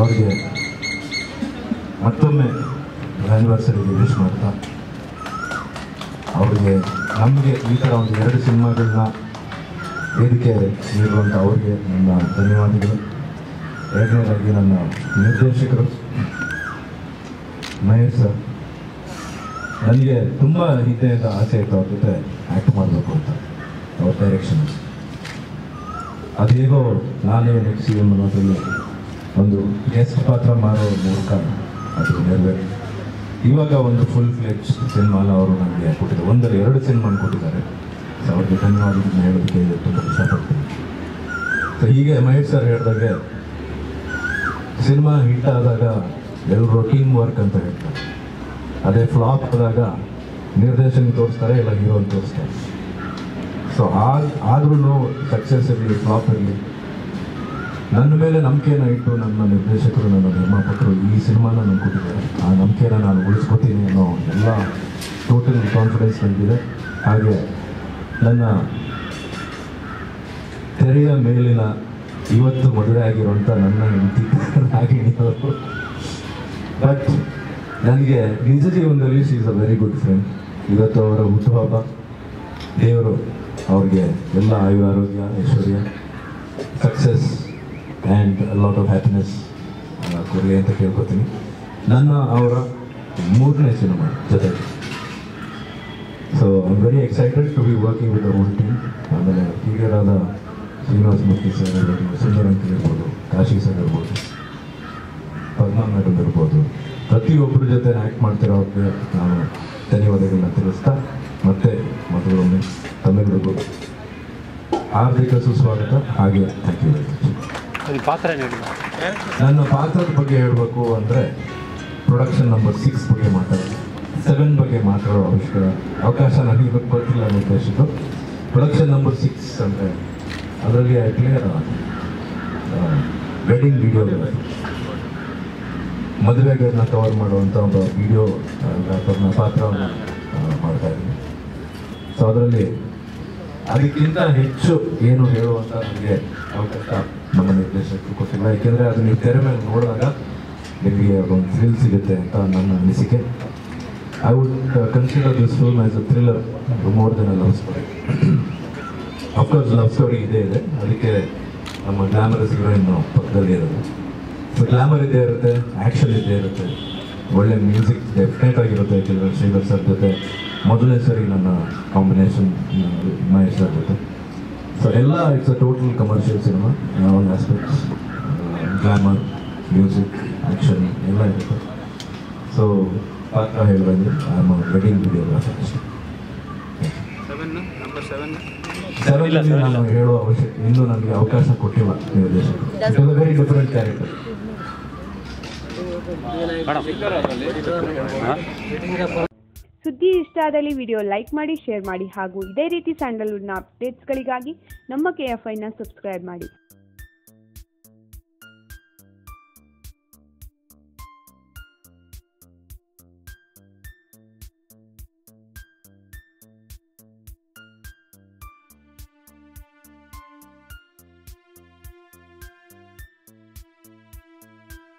ಅವ್ರಿಗೆ ಮತ್ತೊಮ್ಮೆ ಆ್ಯನಿವರ್ಸರಿಗೆ ವಿಶ್ ಮಾಡ್ತಾ ಅವ್ರಿಗೆ ನಮಗೆ ಈ ಥರ ಒಂದು 2 ಸಿನಿಮಾಗಳನ್ನ ವೇದಿಕೆ ನೀಡುವಂಥ ಅವ್ರಿಗೆ ನನ್ನ ಧನ್ಯವಾದಗಳು. ಎರಡನೇದಾಗಿ ನನ್ನ ನಿರ್ದೇಶಕರು ಮಹೇಶ್ ಸರ್, ನನಗೆ ತುಂಬ ಹಿಂದೆಯಿಂದ ಆಸೆ ಇತ್ತು ಅವ್ರ ಜೊತೆ ಆ್ಯಕ್ಟ್ ಮಾಡಬೇಕು ಅಂತ. ಅವ್ರ ಡೈರೆಕ್ಷನ್ ಅದೇಗೋ ನಾನೇ ನೆಕ್ಸ್ಟ್ ಸಿ ಎಮ್ ಅನ್ನೋದ್ರಲ್ಲಿ ಒಂದು ಗೆಸ್ಟ್ ಪಾತ್ರ ಮಾಡೋ ಮೂಲಕ ಅದು ನೆರವೇರಿ ಇವಾಗ ಒಂದು ಫುಲ್ ಫ್ಲೆಜ್ ಸಿನಿಮಾನ ಅವರು ನನಗೆ ಕೊಟ್ಟಿದ್ದಾರೆ. 2 ಸಿನಿಮಾನ ಕೊಟ್ಟಿದ್ದಾರೆ. ಸೊ ಅವ್ರಿಗೆ ಧನ್ಯವಾದಗಳನ್ನ ಹೇಳೋದಕ್ಕೆ ತುಂಬ ಇಷ್ಟಪಡ್ತೀನಿ. ಸೊ ಹೀಗೆ ಮಹೇಶ್ ಸರ್ ಹೇಳಿದಾಗೆ ಸಿನಿಮಾ ಹಿಟ್ ಆದಾಗ ಎಲ್ಲರೂ ಟೀಮ್ ವರ್ಕ್ ಅಂತ ಹೇಳ್ತಾರೆ. ಅದೇ ಫ್ಲಾಪ್ ಆದಾಗ ನಿರ್ದೇಶನ ತೋರಿಸ್ತಾರೆ, ಇಲ್ಲ ಹೀರೋನ್ ತೋರಿಸ್ತಾರೆ. ಸೊ ಆದ್ರೂ ಸಕ್ಸಸ್ ಇರಲಿ ಫ್ಲಾಪ್ ಇರಲಿ, ನನ್ನ ಮೇಲೆ ನಂಬಿಕೆನ ಇಟ್ಟು ನನ್ನ ನಿರ್ದೇಶಕರು, ನನ್ನ ನಿರ್ಮಾಪಕರು ಈ ಸಿನಿಮಾನ ನನಗೆ ಕೊಟ್ಟಿದ್ದಾರೆ. ಆ ನಂಬಿಕೆನ ನಾನು ಉಳಿಸ್ಕೊತೀನಿ ಅನ್ನೋ ಎಲ್ಲ ಟೋಟಲ್ ಕಾನ್ಫಿಡೆನ್ಸ್ ನನಗಿದೆ. ಹಾಗೆ ನನ್ನ ತೆರೆಯ ಮೇಲಿನ ಇವತ್ತು ಮದುವೆ ಆಗಿರುವಂಥ ನನ್ನ ಹೆಂಡತಿ ರಾಗಿಣಿಯವರು, ಬಟ್ ನನಗೆ ನಿಜ ಜೀವನದಲ್ಲಿ she is a very good friend. ಇವತ್ತು ಅವರ ಹುಟ್ಟುಹಬ್ಬ. ದೇವರು ಅವ್ರಿಗೆ ಎಲ್ಲ ಆಯುರಾರೋಗ್ಯ, ಐಶ್ವರ್ಯ, success and lot of happiness ಕೊಡಲಿ ಅಂತ ಕೇಳ್ಕೊತೀನಿ. ನನ್ನ ಅವರ 3ನೇ ಸಿನಿಮಾ ಜೊತೆಗೆ. So I am very excited to be working with the whole team. ಆಮೇಲೆ ಹಿರಿಯರಾದ ಶ್ರೀನಿವಾಸ ಮೂರ್ತಿ ಸರ್ ಇರ್ಬೋದು, ಸುಂದರಂಕಿ ಇರ್ಬೋದು, ಕಾಶಿ ಸರ್ ಇರ್ಬೋದು, ಪದ್ಮಾ ಮೇಡಮ್ ಇರ್ಬೋದು, ಪ್ರತಿಯೊಬ್ಬರ ಜೊತೆ ಆ್ಯಕ್ಟ್ ಮಾಡ್ತಿರೋರಿಗೆ ನಾನು ಧನ್ಯವಾದಗಳನ್ನ ತಿಳಿಸ್ತಾ ಮತ್ತೆ ಮೊದಲೊಮ್ಮೆ ತಮ್ಮೆಲ್ಲರಿಗೂ ಹಾರ್ದಿಕ ಸುಸ್ವಾಗತ. ಹಾಗೆ ಥ್ಯಾಂಕ್ ಯು ವೆರಿ ಮಚ್. ನನ್ನ ಪಾತ್ರದ ಬಗ್ಗೆ ಹೇಳಬೇಕು ಅಂದರೆ ಪ್ರೊಡಕ್ಷನ್ ನಂಬರ್ 6 ಬಗ್ಗೆ ಮಾತಾಡೋದು, 7 ಬಗ್ಗೆ ಮಾತಾಡೋ ಅವಕಾಶ ನನಗೆ ಗೊತ್ತಿಲ್ಲ ನಿರ್ದೇಶಕರು. ಪ್ರೊಡಕ್ಷನ್ ನಂಬರ್ 6 ಅಂದರೆ ಅದರಲ್ಲಿ ಕ್ಲಿಯರ್ ವೆಡ್ಡಿಂಗ್ ವಿಡಿಯೋಗಳು, ಮದುವೆಗಳನ್ನ ಕವರ್ ಮಾಡುವಂಥ ಒಂದು ವಿಡಿಯೋ ಗ್ರಾಫರ್ನ ಪಾತ್ರವನ್ನು ಮಾಡ್ತಾಯಿದ್ದೀನಿ. ಸೊ ಅದರಲ್ಲಿ ಅದಕ್ಕಿಂತ ಹೆಚ್ಚು ಏನು ಹೇಳುವಂಥ ನನಗೆ ಅವಕಾಶ ನಮ್ಮ ನಿರ್ದೇಶಕರು ಕೊಟ್ಟಿಲ್ಲ. ಏಕೆಂದರೆ ಅದು ನೀವು ತೆರೆ ಮೇಲೆ ನೋಡಿದಾಗ ನಿಮಗೆ ಒಂದು ಥ್ರಿಲ್ ಸಿಗುತ್ತೆ ಅಂತ ನನ್ನ ಅನಿಸಿಕೆ. I would consider this film as a thriller more than a love story. Of course love story ಇದೆ, ಅದಕ್ಕೆ ನಮ್ಮ ಗ್ಲಾಮರಸ್ ಹೀರೋಯಿನ್ ಪಕ್ಕದಲ್ಲಿ ಇರೋದು. ಸೊ ಗ್ಲಾಮರ್ ಇದ್ದೇ ಇರುತ್ತೆ, ಆ್ಯಕ್ಷನ್ ಇದ್ದೇ ಇರುತ್ತೆ, ಒಳ್ಳೆ ಮ್ಯೂಸಿಕ್ ಡೆಫಿನೆಟ್ ಆಗಿರುತ್ತೆ. ಯಾಕೆಂದರೆ ಶ್ರೀಧರ್ ಸರ್ ಜೊತೆ ಮೊದಲನೇ ಸರಿ ನನ್ನ ಕಾಂಬಿನೇಷನ್ ಮಹೇಶ್ ಸರ್ ಜೊತೆ. ಸೊ ಎಲ್ಲ it's a total commercial cinema. All aspects, glamour, music, action ಎಲ್ಲ ಇರುತ್ತೆ. ಸೊ ಪಾತ್ರ ಹೇಳಿದಂಗೆ I am a wedding videographer ಅಷ್ಟೇ. 7 ನಾನು ಹೇಳೋ ಇನ್ನೂ ನನಗೆ ಅವಕಾಶ ಕೊಟ್ಟಿಲ್ಲ ನಿರ್ದೇಶಕರು. It was a very different character. ಸುದ್ದಿ ಇಷ್ಟ ಆದಲ್ಲಿ ವಿಡಿಯೋ ಲೈಕ್ ಮಾಡಿ, ಶೇರ್ ಮಾಡಿ ಹಾಗೂ ಇದೇ ರೀತಿ ಸ್ಯಾಂಡಲ್ವುಡ್ನ ಅಪ್ಡೇಟ್ಸ್ಗಳಿಗಾಗಿ ನಮ್ಮ KFIನ ಸಬ್ಸ್ಕ್ರೈಬ್ ಮಾಡಿ.